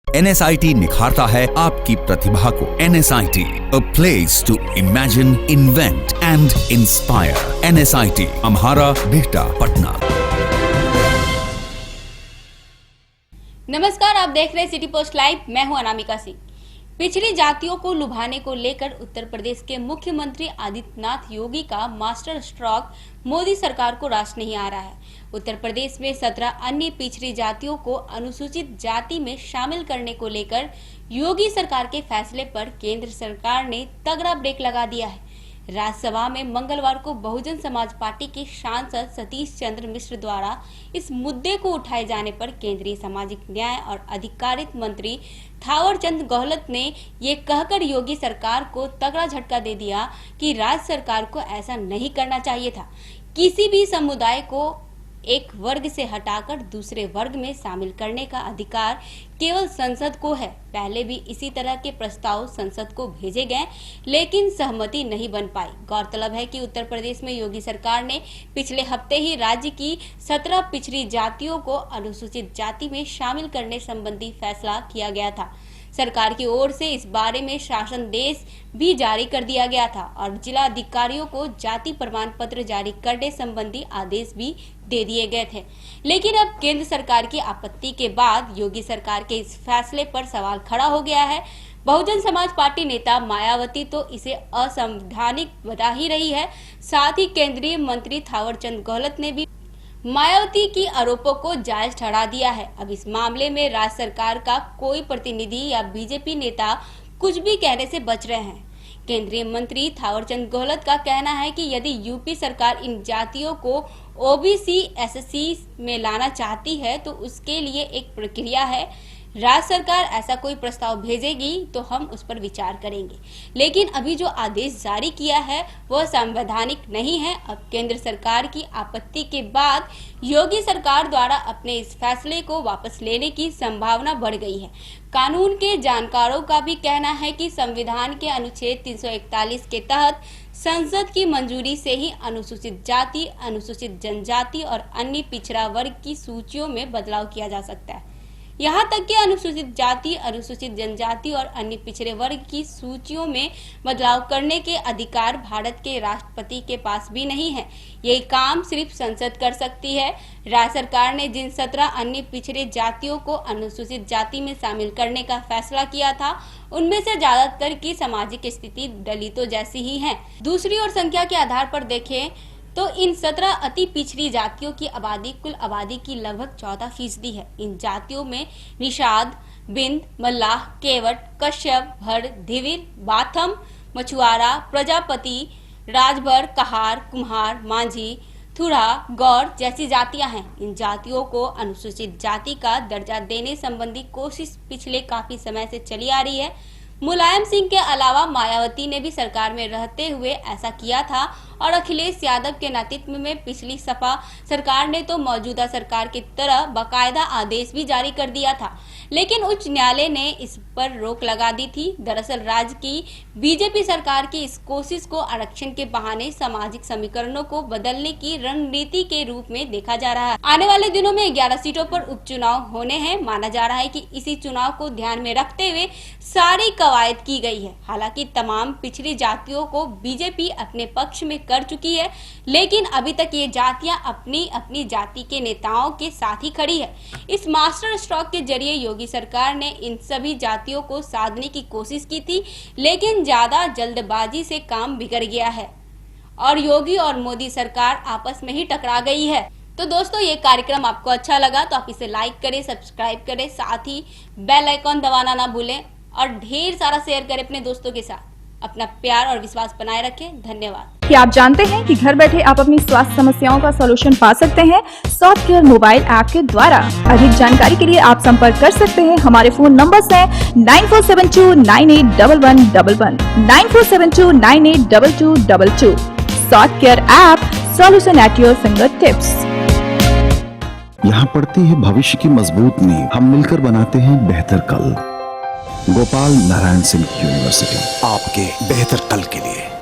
NSIT निखारता है आपकी प्रतिभा को। NSIT, a place to imagine, invent and inspire. NSIT, अम्हारा, Bihta, Patna. नमस्कार, आप देख रहे हैं सिटी पोस्ट लाइव। मैं हूं अनामिका सिंह। पिछड़ी जातियों को लुभाने को लेकर उत्तर प्रदेश के मुख्यमंत्री आदित्यनाथ योगी का मास्टर स्ट्रोक मोदी सरकार को रास नहीं आ रहा है। उत्तर प्रदेश में 17 अन्य पिछड़ी जातियों को अनुसूचित जाति में शामिल करने को लेकर योगी सरकार के फैसले पर केंद्र सरकार ने तगड़ा ब्रेक लगा दिया है। राज्यसभा में मंगलवार को बहुजन समाज पार्टी के सांसद सतीश चंद्र मिश्र द्वारा इस मुद्दे को उठाए जाने पर केंद्रीय सामाजिक न्याय और अधिकारिता मंत्री थावरचंद गहलोत ने ये कहकर योगी सरकार को तगड़ा झटका दे दिया कि राज्य सरकार को ऐसा नहीं करना चाहिए था। किसी भी समुदाय को एक वर्ग से हटाकर दूसरे वर्ग में शामिल करने का अधिकार केवल संसद को है। पहले भी इसी तरह के प्रस्ताव संसद को भेजे गए, लेकिन सहमति नहीं बन पाई। गौरतलब है कि उत्तर प्रदेश में योगी सरकार ने पिछले हफ्ते ही राज्य की 17 पिछड़ी जातियों को अनुसूचित जाति में शामिल करने संबंधी फैसला किया गया था। सरकार की ओर से इस बारे में शासनादेश भी जारी कर दिया गया था और जिला अधिकारियों को जाति प्रमाण पत्र जारी करने संबंधी आदेश भी दे दिए गए थे। लेकिन अब केंद्र सरकार की आपत्ति के बाद योगी सरकार के इस फैसले पर सवाल खड़ा हो गया है। बहुजन समाज पार्टी नेता मायावती तो इसे असंवैधानिक बता ही रही है, साथ ही केंद्रीय मंत्री थावरचंद गहलोत ने भी मायावती की आरोपों को जायज ठहरा दिया है। अब इस मामले में राज्य सरकार का कोई प्रतिनिधि या बीजेपी नेता कुछ भी कहने से बच रहे हैं। केंद्रीय मंत्री थावरचंद गहलोत का कहना है कि यदि यूपी सरकार इन जातियों को ओबीसी एससी में लाना चाहती है तो उसके लिए एक प्रक्रिया है। राज्य सरकार ऐसा कोई प्रस्ताव भेजेगी तो हम उस पर विचार करेंगे, लेकिन अभी जो आदेश जारी किया है वह संवैधानिक नहीं है। अब केंद्र सरकार की आपत्ति के बाद योगी सरकार द्वारा अपने इस फैसले को वापस लेने की संभावना बढ़ गई है। कानून के जानकारों का भी कहना है कि संविधान के अनुच्छेद 341 के तहत संसद की मंजूरी से ही अनुसूचित जाति, अनुसूचित जनजाति और अन्य पिछड़ा वर्ग की सूचियों में बदलाव किया जा सकता है। यहाँ तक कि अनुसूचित जाति, अनुसूचित जनजाति और अन्य पिछड़े वर्ग की सूचियों में बदलाव करने के अधिकार भारत के राष्ट्रपति के पास भी नहीं है। यही काम सिर्फ संसद कर सकती है। राज्य सरकार ने जिन 17 अन्य पिछड़े जातियों को अनुसूचित जाति में शामिल करने का फैसला किया था, उनमें से ज्यादातर की सामाजिक स्थिति दलितों जैसी ही है। दूसरी ओर संख्या के आधार पर देखें तो इन 17 अति पिछड़ी जातियों की आबादी कुल आबादी की लगभग 14% है। इन जातियों में निषाद, बिंद, मल्लाह, केवट, कश्यप, भर, धिविर, बाथम, मछुआरा, प्रजापति, राजभर, कहार, कुम्हार, मांझी, थुरा, गौर जैसी जातियां हैं। इन जातियों को अनुसूचित जाति का दर्जा देने संबंधी कोशिश पिछले काफी समय से चली आ रही है। मुलायम सिंह के अलावा मायावती ने भी सरकार में रहते हुए ऐसा किया था और अखिलेश यादव के नेतृत्व में पिछली सपा सरकार ने तो मौजूदा सरकार की तरह बाकायदा आदेश भी जारी कर दिया था, लेकिन उच्च न्यायालय ने इस पर रोक लगा दी थी। दरअसल राज्य की बीजेपी सरकार की इस कोशिश को आरक्षण के बहाने सामाजिक समीकरणों को बदलने की रणनीति के रूप में देखा जा रहा है। आने वाले दिनों में 11 सीटों पर उपचुनाव होने हैं। माना जा रहा है कि इसी चुनाव को ध्यान में रखते हुए सारी कवायद की गई है। हालांकि तमाम पिछड़ी जातियों को बीजेपी अपने पक्ष में कर चुकी है, लेकिन अभी तक ये जातियां अपनी अपनी जाति के नेताओं के साथ ही खड़ी है। इस मास्टर स्ट्रोक के जरिए योगी सरकार ने इन सभी जातियों को साधने की कोशिश की थी, लेकिन ज्यादा जल्दबाजी से काम बिगड़ गया है और योगी और मोदी सरकार आपस में ही टकरा गई है। तो दोस्तों, ये कार्यक्रम आपको अच्छा लगा तो आप इसे लाइक करें, सब्सक्राइब करें, साथ ही बेल आइकॉन दबाना ना भूलें और ढेर सारा शेयर करें अपने दोस्तों के साथ। अपना प्यार और विश्वास बनाए रखें। धन्यवाद। क्या आप जानते हैं कि घर बैठे आप अपनी स्वास्थ्य समस्याओं का सॉल्यूशन पा सकते हैं सॉफ्ट केयर मोबाइल ऐप के द्वारा। अधिक जानकारी के लिए आप संपर्क कर सकते हैं। हमारे फोन नंबर्स हैं 9472981111, 9472982222। Soft care app, solution at your finger tips. यहाँ पड़ती है भविष्य की मजबूत नींव। हम मिलकर बनाते हैं बेहतर कल। गोपाल नारायण सिंह यूनिवर्सिटी, आपके बेहतर कल के लिए।